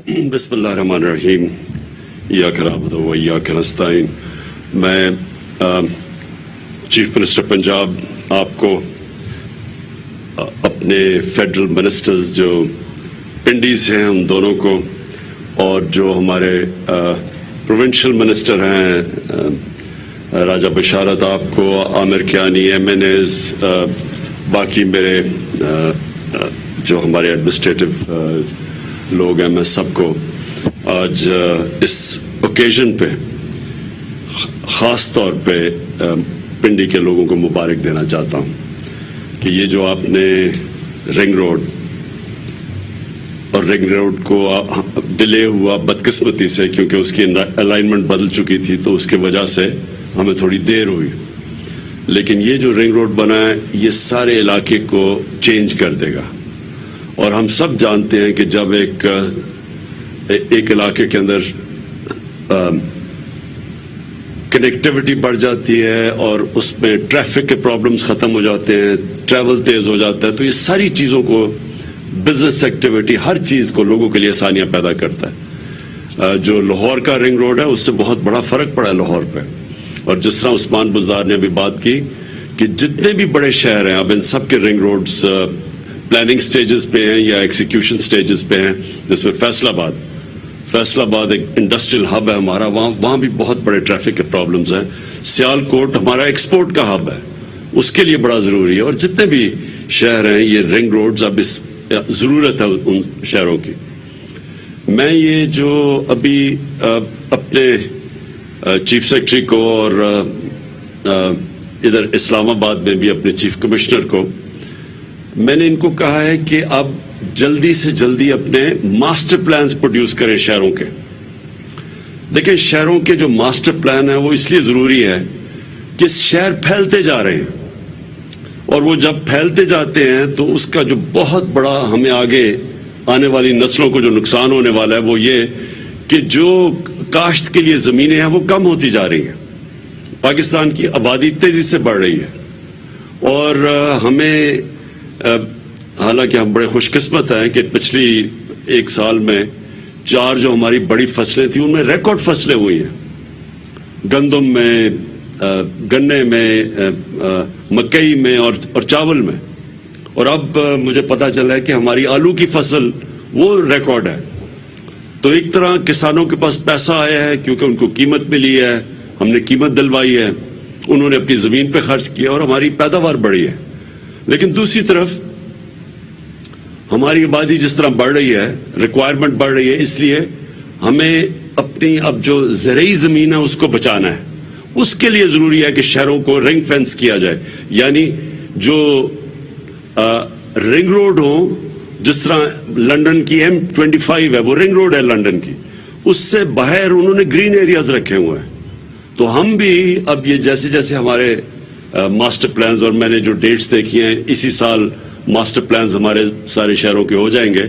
بسم اللہ الرحمن الرحیم ایاک نعبد و ایاک نستعین. میں چیف منسٹر پنجاب آپ کو اپنے فیڈرل منسٹرز جو پنڈیز ہیں ان دونوں کو اور جو ہمارے پروونشل منسٹر ہیں راجہ بشارت آپ کو، عامر کیانی، MNAs، باقی میرے جو ہمارے ایڈمنسٹریٹو لوگ ہیں، میں سب کو آج اس اوکیزن پہ خاص طور پہ پنڈی کے لوگوں کو مبارک دینا چاہتا ہوں کہ یہ جو آپ نے رنگ روڈ اور رنگ روڈ کو ڈیلے ہوا بدقسمتی سے، کیونکہ اس کی الائنمنٹ بدل چکی تھی تو اس کی وجہ سے ہمیں تھوڑی دیر ہوئی، لیکن یہ جو رنگ روڈ بنا ہے یہ سارے علاقے کو چینج کر دے گا. اور ہم سب جانتے ہیں کہ جب ایک علاقے کے اندر کنیکٹیوٹی بڑھ جاتی ہے اور اس میں ٹریفک کے پرابلمز ختم ہو جاتے ہیں، ٹریول تیز ہو جاتا ہے، تو یہ ساری چیزوں کو، بزنس ایکٹیویٹی، ہر چیز کو لوگوں کے لیے آسانیاں پیدا کرتا ہے. جو لاہور کا رنگ روڈ ہے اس سے بہت بڑا فرق پڑا ہے لاہور پہ. اور جس طرح عثمان بزدار نے ابھی بات کی کہ جتنے بھی بڑے شہر ہیں اب ان سب کے رنگ روڈز پلاننگ سٹیجز پہ ہیں یا ایکسیکیوشن سٹیجز پہ ہیں، جس میں فیصل آباد ایک انڈسٹریل ہب ہے ہمارا، وہاں بھی بہت بڑے ٹریفک کے پرابلمز ہیں. سیالکوٹ ہمارا ایکسپورٹ کا ہب ہے، اس کے لیے بڑا ضروری ہے. اور جتنے بھی شہر ہیں یہ رنگ روڈز اب اس ضرورت ہے ان شہروں کی. میں یہ جو ابھی اپنے چیف سیکرٹری کو اور ادھر اسلام آباد میں بھی اپنے چیف کمشنر کو میں نے ان کو کہا ہے کہ اب جلدی سے جلدی اپنے ماسٹر پلانز پروڈیوس کریں شہروں کے. دیکھیں شہروں کے جو ماسٹر پلان ہیں وہ اس لیے ضروری ہے کہ شہر پھیلتے جا رہے ہیں، اور وہ جب پھیلتے جاتے ہیں تو اس کا جو بہت بڑا ہمیں آگے آنے والی نسلوں کو جو نقصان ہونے والا ہے وہ یہ کہ جو کاشت کے لیے زمینیں ہیں وہ کم ہوتی جا رہی ہیں. پاکستان کی آبادی تیزی سے بڑھ رہی ہے اور ہمیں حالانکہ ہم بڑے خوش قسمت ہیں کہ پچھلی ایک سال میں 4 جو ہماری بڑی فصلیں تھیں ان میں ریکارڈ فصلیں ہوئی ہیں، گندم میں، گنے میں، مکئی میں اور چاول میں. اور اب مجھے پتا چلا ہے کہ ہماری آلو کی فصل وہ ریکارڈ ہے. تو ایک طرح کسانوں کے پاس پیسہ آیا ہے کیونکہ ان کو قیمت ملی ہے، ہم نے قیمت دلوائی ہے، انہوں نے اپنی زمین پہ خرچ کیا اور ہماری پیداوار بڑھی ہے. لیکن دوسری طرف ہماری آبادی جس طرح بڑھ رہی ہے، ریکوائرمنٹ بڑھ رہی ہے، اس لیے ہمیں اپنی اب جو زرعی زمین ہے اس کو بچانا ہے. اس کے لیے ضروری ہے کہ شہروں کو رنگ فینس کیا جائے، یعنی جو رنگ روڈ ہوں، جس طرح لنڈن کی M25 ہے وہ رنگ روڈ ہے لنڈن کی، اس سے باہر انہوں نے گرین ایریاز رکھے ہوئے ہیں. تو ہم بھی اب یہ جیسے جیسے ہمارے ماسٹر پلانز، اور میں نے جو ڈیٹس دیکھی ہیں اسی سال ماسٹر پلانز ہمارے سارے شہروں کے ہو جائیں گے،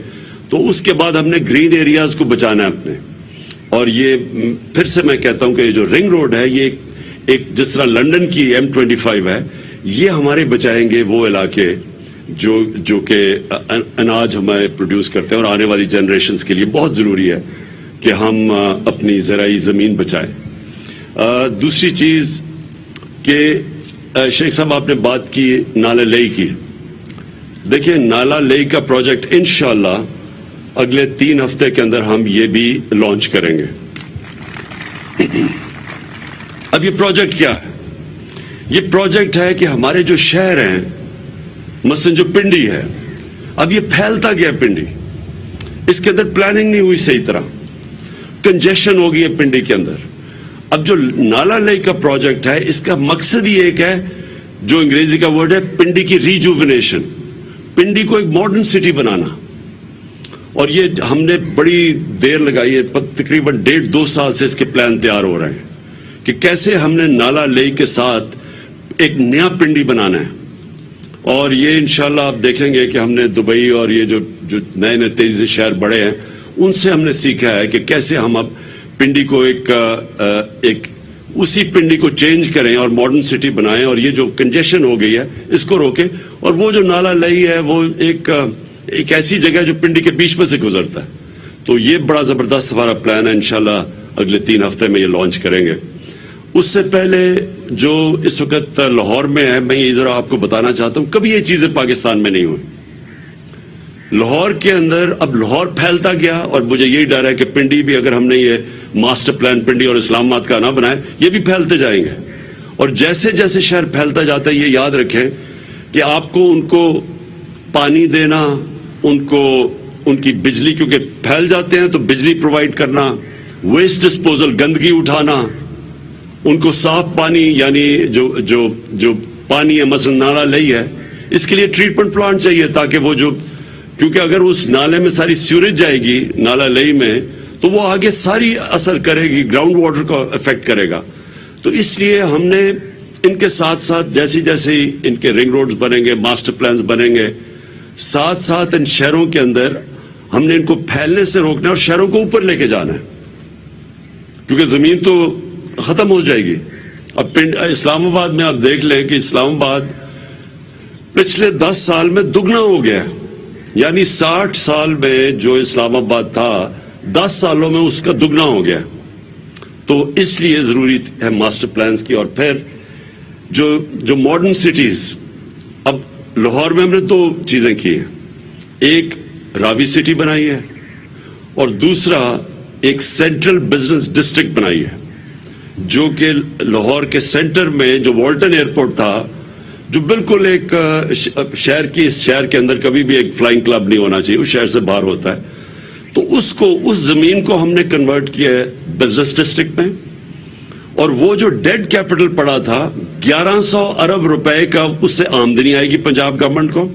تو اس کے بعد ہم نے گرین ایریاز کو بچانا ہے اپنے. اور یہ پھر سے میں کہتا ہوں کہ یہ جو رنگ روڈ ہے یہ ایک جس طرح لنڈن کی M25 ہے، یہ ہمارے بچائیں گے وہ علاقے جو کہ اناج ہمیں پروڈیوس کرتے ہیں، اور آنے والی جنریشنز کے لیے بہت ضروری ہے کہ ہم اپنی زرعی زمین بچائیں. دوسری چیز کہ شیخ صاحب آپ نے بات کی نالہ لئی کی. دیکھیں نالہ لئی کا پروجیکٹ انشاءاللہ اگلے 3 ہفتے کے اندر ہم یہ بھی لانچ کریں گے. اب یہ پروجیکٹ کیا ہے؟ یہ پروجیکٹ ہے کہ ہمارے جو شہر ہیں، مثلا جو پنڈی ہے، اب یہ پھیلتا گیا پنڈی، اس کے اندر پلاننگ نہیں ہوئی صحیح طرح، کنجیشن ہو گئی ہے پنڈی کے اندر. اب جو نالہ لئی کا پروجیکٹ ہے اس کا مقصد ہی ایک ہے، جو انگریزی کا ورڈ ہے پنڈی کی ریجوونیشن، پنڈی کو ایک ماڈرن سٹی بنانا. اور یہ ہم نے بڑی دیر لگائی ہے، تقریباً 1.5-2 سال سے اس کے پلان تیار ہو رہے ہیں کہ کیسے ہم نے نالہ لئی کے ساتھ ایک نیا پنڈی بنانا ہے. اور یہ انشاءاللہ آپ دیکھیں گے کہ ہم نے دبئی اور یہ جو نئے نئے تیزی سے شہر بڑے ہیں ان سے ہم نے سیکھا ہے کہ کیسے ہم اب پنڈی کو ایک اسی پنڈی کو چینج کریں اور ماڈرن سٹی بنائیں، اور یہ جو کنجیشن ہو گئی ہے اس کو روکیں. اور وہ جو نالہ لئی ہے وہ ایک ایسی جگہ جو پنڈی کے بیچ میں سے گزرتا ہے، تو یہ بڑا زبردست ہمارا پلان ہے، انشاءاللہ اگلے 3 ہفتے میں یہ لانچ کریں گے۔ اس سے پہلے جو اس وقت لاہور میں ہے، میں یہ ذرا آپ کو بتانا چاہتا ہوں، کبھی یہ چیزیں پاکستان میں نہیں ہوئی۔ لاہور کے اندر اب لاہور پھیلتا گیا، اور مجھے یہی ڈر ہے کہ پنڈی بھی اگر ہم نے یہ ماسٹر پلان پنڈی اور اسلام آباد کا نہ بنائے، یہ بھی پھیلتے جائیں گے۔ اور جیسے جیسے شہر پھیلتا جاتا ہے، یہ یاد رکھیں کہ آپ کو ان کو پانی دینا، ان کی بجلی، کیونکہ پھیل جاتے ہیں تو بجلی پرووائڈ کرنا، ویسٹ ڈسپوزل، گندگی اٹھانا، ان کو صاف پانی، یعنی جو پانی ہے، مثلا نالا لئی ہے، اس کے لیے ٹریٹمنٹ پلانٹ چاہیے، تاکہ وہ کیونکہ اگر اس نالے میں ساری سیوریج جائے گی نالا لئی میں، تو وہ آگے ساری اثر کرے گی، گراؤنڈ واٹر کو افیکٹ کرے گا۔ تو اس لیے ہم نے ان کے ساتھ ساتھ جیسی جیسے ان کے رنگ روڈز بنیں گے، ماسٹر پلانز بنیں گے، ساتھ ساتھ ان شہروں کے اندر ہم نے ان کو پھیلنے سے روکنا ہے اور شہروں کو اوپر لے کے جانا ہے، کیونکہ زمین تو ختم ہو جائے گی۔ اب اسلام آباد میں آپ دیکھ لیں کہ اسلام آباد پچھلے 10 سال میں دگنا ہو گیا ہے، یعنی 60 سال میں جو اسلام آباد تھا 10 سالوں میں اس کا دگنا ہو گیا۔ تو اس لیے ضروری ہے ماسٹر پلانز کی۔ اور پھر جو ماڈرن سٹیز، اب لاہور میں ہم نے 2 چیزیں کی ہیں، ایک راوی سٹی بنائی ہے اور دوسرا ایک سینٹرل بزنس ڈسٹرکٹ بنائی ہے، جو کہ لاہور کے سینٹر میں جو والٹن ایئرپورٹ تھا، جو بالکل ایک شہر کے اندر کبھی بھی ایک فلائنگ کلب نہیں ہونا چاہیے، اس شہر سے باہر ہوتا ہے، تو اس زمین کو ہم نے کنورٹ کیا ہے بزنس ڈسٹرکٹ میں۔ اور وہ جو ڈیڈ کیپٹل پڑا تھا 1100 ارب روپے کا، اس سے آمدنی آئے گی پنجاب گورنمنٹ کو،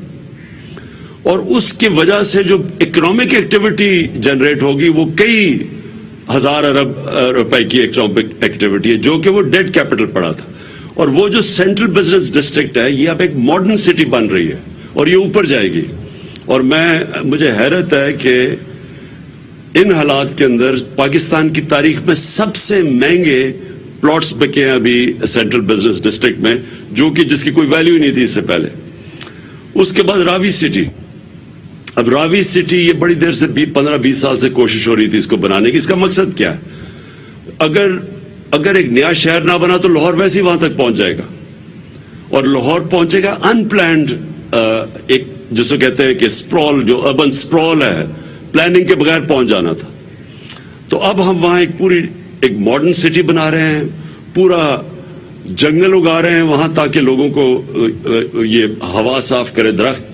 اور اس کی وجہ سے جو اکنامک ایکٹیویٹی جنریٹ ہوگی وہ کئی ہزار ارب روپے کی اکنامک ایکٹیویٹی ہے، جو کہ وہ ڈیڈ کیپٹل پڑا تھا۔ اور وہ جو سینٹرل بزنس ڈسٹرکٹ ہے، یہ اب ایک ماڈرن سٹی بن رہی ہے اور یہ اوپر جائے گی۔ اور مجھے حیرت ہے کہ ان حالات کے اندر پاکستان کی تاریخ میں سب سے مہنگے پلاٹس بکے ہیں ابھی سینٹرل بزنس ڈسٹرکٹ میں، جس کی کوئی ویلیو ہی نہیں تھی اس سے پہلے۔ اس کے بعد راوی سٹی، اب راوی سٹی یہ بڑی دیر سے 15-20 سال سے کوشش ہو رہی تھی اس کو بنانے کی۔ اس کا مقصد کیا ہے؟ اگر ایک نیا شہر نہ بنا تو لاہور ویسے ہی وہاں تک پہنچ جائے گا، اور لاہور پہنچے گا ان پلانڈ، ایک جس کو کہتے ہیں کہ سپرول، جو اربن سپرول ہے، پلاننگ کے بغیر پہنچ جانا تھا۔ تو اب ہم وہاں ایک ماڈرن سٹی بنا رہے ہیں، پورا جنگل اگا رہے ہیں وہاں، تاکہ لوگوں کو یہ ہوا صاف کرے درخت۔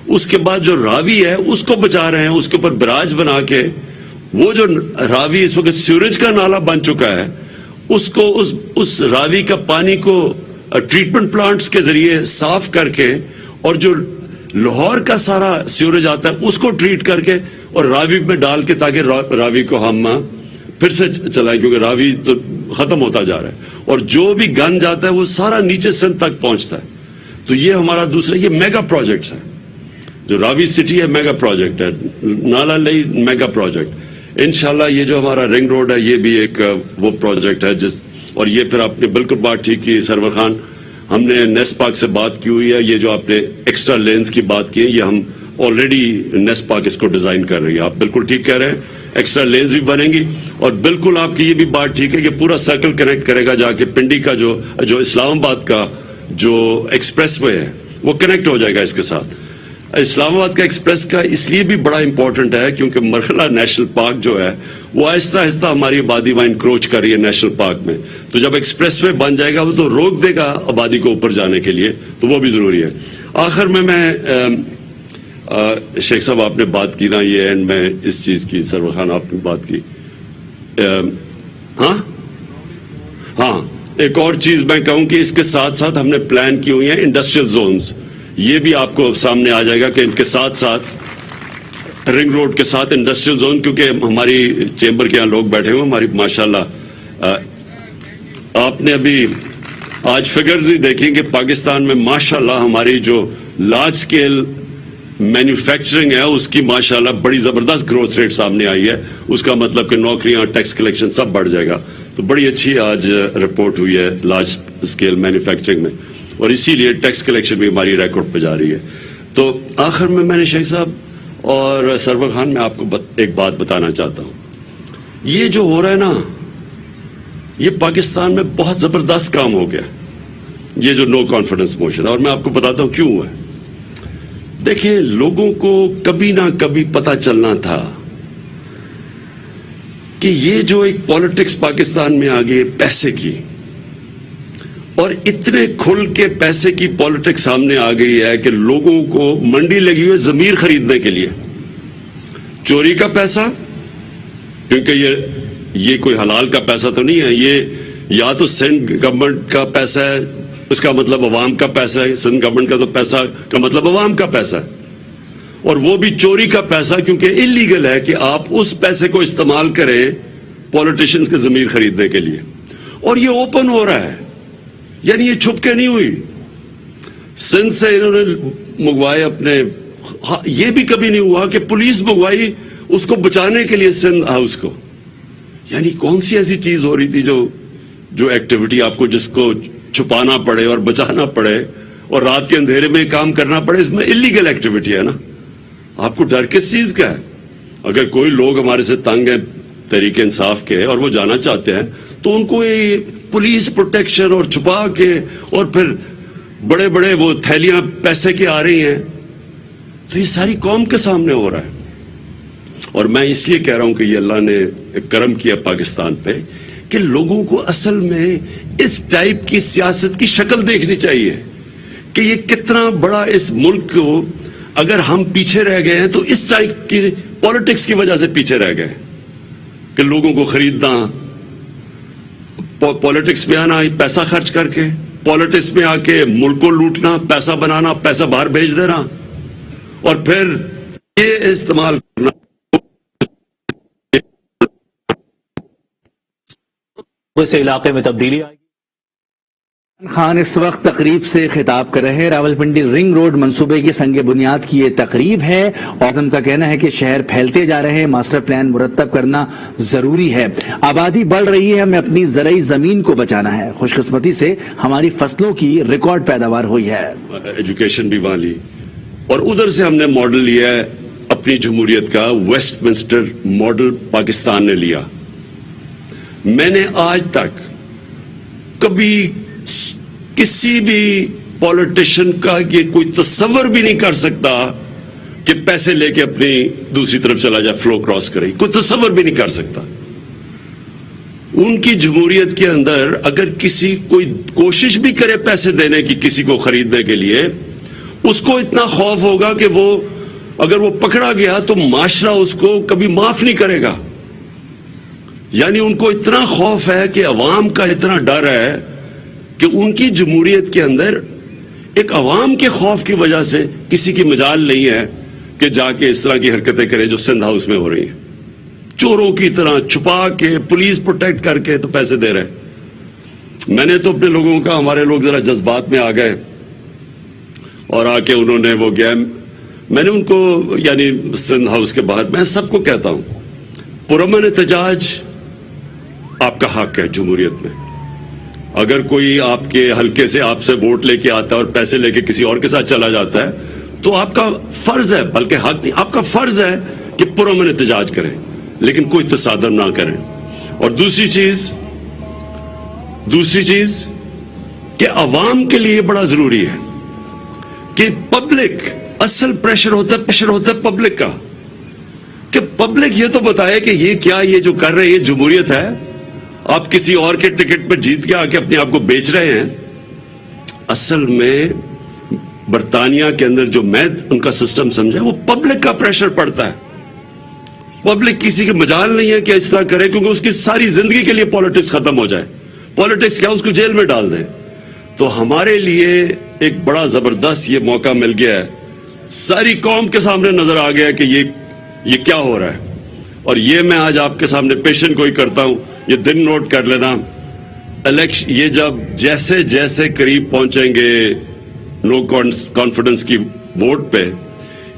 اس کے بعد جو راوی ہے اس کو بچا رہے ہیں، اس کے اوپر براج بنا کے، وہ جو راوی اس وقت سیوریج کا نالا بن چکا ہے، اس راوی کا پانی کو ٹریٹمنٹ پلانٹس کے ذریعے صاف کر کے، اور جو لاہور کا سارا سیوریج آتا ہے اس کو ٹریٹ کر کے اور راوی میں ڈال کے، تاکہ راوی کو ہم پھر سے چلائیں، کیونکہ راوی تو ختم ہوتا جا رہا ہے، اور جو بھی گند جاتا ہے وہ سارا نیچے سندھ تک پہنچتا ہے۔ تو یہ ہمارا دوسرا، یہ میگا پروجیکٹس ہے، جو راوی سٹی ہے میگا پروجیکٹ ہے، نالا لئی میگا پروجیکٹ۔ انشاءاللہ یہ جو ہمارا رنگ روڈ ہے یہ بھی ایک وہ پروجیکٹ ہے اور یہ پھر آپ نے بالکل بات ٹھیک کی سرور خان، ہم نے نیس پاک سے بات کی ہوئی ہے، یہ جو آپ نے ایکسٹرا لینز کی بات کی ہے، یہ ہم آلریڈی نیس پاک اس کو ڈیزائن کر رہی ہے۔ آپ بالکل ٹھیک کہہ رہے ہیں، ایکسٹرا لینز بھی بنیں گی، اور بالکل آپ کی یہ بھی بات ٹھیک ہے کہ پورا سرکل کنیکٹ کرے گا جا کے پنڈی کا جو اسلام آباد کا جو ایکسپریس وے ہے وہ کنیکٹ ہو جائے گا اس کے ساتھ۔ اسلام آباد کا ایکسپریس کا اس لیے بھی بڑا امپورٹنٹ ہے کیونکہ مرحلہ نیشنل پارک جو ہے وہ آہستہ آہستہ ہماری آبادی وہاں انکروچ کر رہی ہے نیشنل پارک میں، تو جب ایکسپریس وے بن جائے گا وہ تو روک دے گا آبادی کو اوپر جانے کے لیے، تو وہ بھی ضروری ہے۔ آخر میں شیخ صاحب آپ نے بات کی نا، یہ اینڈ میں اس چیز کی، سرور خان آپ نے بات کی، ہاں ایک اور چیز میں کہوں کہ اس کے ساتھ ساتھ ہم نے پلان کی ہوئی ہیں انڈسٹریل زونز، یہ بھی آپ کو سامنے آ جائے گا کہ ان کے ساتھ ساتھ رنگ روڈ کے ساتھ انڈسٹریل زون، کیونکہ ہماری چیمبر کے یہاں لوگ بیٹھے ہوئے، ہماری ماشاءاللہ آپ نے ابھی آج فگرز بھی دیکھیں کہ پاکستان میں ماشاءاللہ ہماری جو لارج سکیل مینوفیکچرنگ ہے اس کی ماشاءاللہ بڑی زبردست گروتھ ریٹ سامنے آئی ہے، اس کا مطلب کہ نوکریاں، ٹیکس کلیکشن سب بڑھ جائے گا، تو بڑی اچھی آج رپورٹ ہوئی ہے لارج سکیل مینوفیکچرنگ میں، اور اسی لیے ٹیکس کلیکشن بھی ہماری ریکارڈ پہ جا رہی ہے۔ تو آخر میں نے شیخ صاحب اور سرور خان میں آپ کو ایک بات بتانا چاہتا ہوں, یہ جو ہو رہا ہے نا, یہ پاکستان میں بہت زبردست کام ہو گیا, یہ جو نو کانفیڈنس موشن, اور میں آپ کو بتاتا ہوں کیوں ہوا ہے. دیکھیں, لوگوں کو کبھی نہ کبھی پتا چلنا تھا کہ یہ جو ایک پالیٹکس پاکستان میں آ گئی پیسے کی, اور اتنے کھل کے پیسے کی پالیٹکس سامنے آ گئی ہے کہ لوگوں کو منڈی لگی ہوئی زمین خریدنے کے لیے. چوری کا پیسہ, کیونکہ یہ کوئی حلال کا پیسہ تو نہیں ہے, یہ یا تو سندھ گورنمنٹ کا پیسہ ہے, اس کا مطلب عوام کا پیسہ ہے. سندھ گورنمنٹ کا تو پیسہ کا مطلب عوام کا پیسہ ہے, اور وہ بھی چوری کا پیسہ, کیونکہ انلیگل ہے کہ آپ اس پیسے کو استعمال کریں پولیٹیشینز کے ضمیر خریدنے کے لیے. اور یہ اوپن ہو رہا ہے, یعنی یہ چھپ کے نہیں ہوئی. سندھ سے انہوں نے منگوائے اپنے, یہ بھی کبھی نہیں ہوا کہ پولیس منگوائی اس کو بچانے کے لیے سندھ ہاؤس کو. یعنی کون سی ایسی چیز ہو رہی تھی جو ایکٹیویٹی آپ کو جس کو چھپانا پڑے اور بچانا پڑے اور رات کے اندھیرے میں کام کرنا پڑے, اس میں انلیگل ایکٹیویٹی ہے نا. آپ کو ڈر کس چیز کا ہے؟ اگر کوئی لوگ ہمارے سے تنگ ہیں تحریک انصاف کے اور وہ جانا چاہتے ہیں تو ان کو یہ پولیس پروٹیکشن اور چھپا کے اور پھر بڑے بڑے وہ تھیلیاں پیسے کی آ رہی ہیں, تو یہ ساری قوم کے سامنے ہو رہا ہے. اور میں اس لیے کہہ رہا ہوں کہ یہ اللہ نے کرم کیا پاکستان پہ کہ لوگوں کو اصل میں اس ٹائپ کی سیاست کی شکل دیکھنی چاہیے کہ یہ کتنا بڑا اس ملک کو, اگر ہم پیچھے رہ گئے ہیں تو اس ٹائپ کی پالیٹکس کی وجہ سے پیچھے رہ گئے کہ لوگوں کو خریدنا, پالیٹکس میں آنا پیسہ خرچ کر کے, پالیٹکس میں آ کے ملک کو لوٹنا, پیسہ بنانا, پیسہ باہر بھیج دینا, اور پھر یہ استعمال کرنا. اس علاقے میں تبدیلی آئے گی. خان اس وقت تقریب سے خطاب کر رہے ہیں. راولپنڈی رنگ روڈ منصوبے کی سنگ بنیاد کی یہ تقریب ہے. اعظم کا کہنا ہے کہ شہر پھیلتے جا رہے ہیں, ماسٹر پلان مرتب کرنا ضروری ہے. آبادی بڑھ رہی ہے, ہمیں اپنی زرعی زمین کو بچانا ہے. خوش قسمتی سے ہماری فصلوں کی ریکارڈ پیداوار ہوئی ہے. ایجوکیشن بھی وہاں لی, اور ادھر سے ہم نے ماڈل لیا ہے اپنی جمہوریت کا. ویسٹ منسٹر ماڈل پاکستان نے لیا. میں نے آج تک کبھی کسی بھی پولیٹیشین کا یہ کوئی تصور بھی نہیں کر سکتا کہ پیسے لے کے اپنی دوسری طرف چلا جائے, فلو کراس کرے, کوئی تصور بھی نہیں کر سکتا. ان کی جمہوریت کے اندر اگر کسی کوئی کوشش بھی کرے پیسے دینے کی کسی کو خریدنے کے لیے, اس کو اتنا خوف ہوگا کہ وہ اگر وہ پکڑا گیا تو معاشرہ اس کو کبھی معاف نہیں کرے گا. یعنی ان کو اتنا خوف ہے کہ عوام کا اتنا ڈر ہے کہ ان کی جمہوریت کے اندر ایک عوام کے خوف کی وجہ سے کسی کی مجال نہیں ہے کہ جا کے اس طرح کی حرکتیں کرے جو سندھ ہاؤس میں ہو رہی ہیں. چوروں کی طرح چھپا کے پولیس پروٹیکٹ کر کے تو پیسے دے رہے. میں نے تو اپنے لوگوں کا, ہمارے لوگ ذرا جذبات میں آ گئے اور آ کے انہوں نے وہ گیا, میں نے ان کو یعنی سندھ ہاؤس کے باہر میں سب کو کہتا ہوں پرامن احتجاج آپ کا حق ہے جمہوریت میں. اگر کوئی آپ کے حلقے سے آپ سے ووٹ لے کے آتا ہے اور پیسے لے کے کسی اور کے ساتھ چلا جاتا ہے تو آپ کا فرض ہے, بلکہ حق نہیں, آپ کا فرض ہے کہ پرامن احتجاج کریں, لیکن کوئی تصادم نہ کریں. اور دوسری چیز کہ عوام کے لیے بڑا ضروری ہے کہ پبلک, اصل پریشر ہوتا ہے پبلک کا, کہ پبلک یہ تو بتائے کہ یہ کیا, یہ جو کر رہے ہیں یہ جمہوریت ہے, آپ کسی اور کے ٹکٹ پر جیت کے آ کے اپنے آپ کو بیچ رہے ہیں. اصل میں برطانیہ کے اندر جو میں ان کا سسٹم سمجھا وہ پبلک کا پریشر پڑتا ہے. پبلک کسی کے مجال نہیں ہے کہ اس طرح کرے, کیونکہ اس کی ساری زندگی کے لیے پالیٹکس ختم ہو جائے. پالیٹکس کیا, اس کو جیل میں ڈال دیں. تو ہمارے لیے ایک بڑا زبردست یہ موقع مل گیا ہے, ساری قوم کے سامنے نظر آ گیا کہ یہ کیا ہو رہا ہے. اور یہ میں آج آپ کے سامنے پیشن کوئی کرتا ہوں, یہ دن نوٹ کر لینا. الیکشن یہ جب جیسے جیسے قریب پہنچیں گے نو کانفیڈنس کی ووٹ پہ,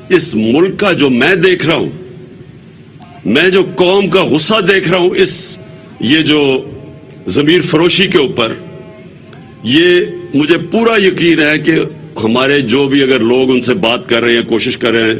اس ملک کا جو میں دیکھ رہا ہوں, میں جو قوم کا غصہ دیکھ رہا ہوں اس یہ جو ضمیر فروشی کے اوپر, یہ مجھے پورا یقین ہے کہ ہمارے جو بھی اگر لوگ ان سے بات کر رہے ہیں, کوشش کر رہے ہیں,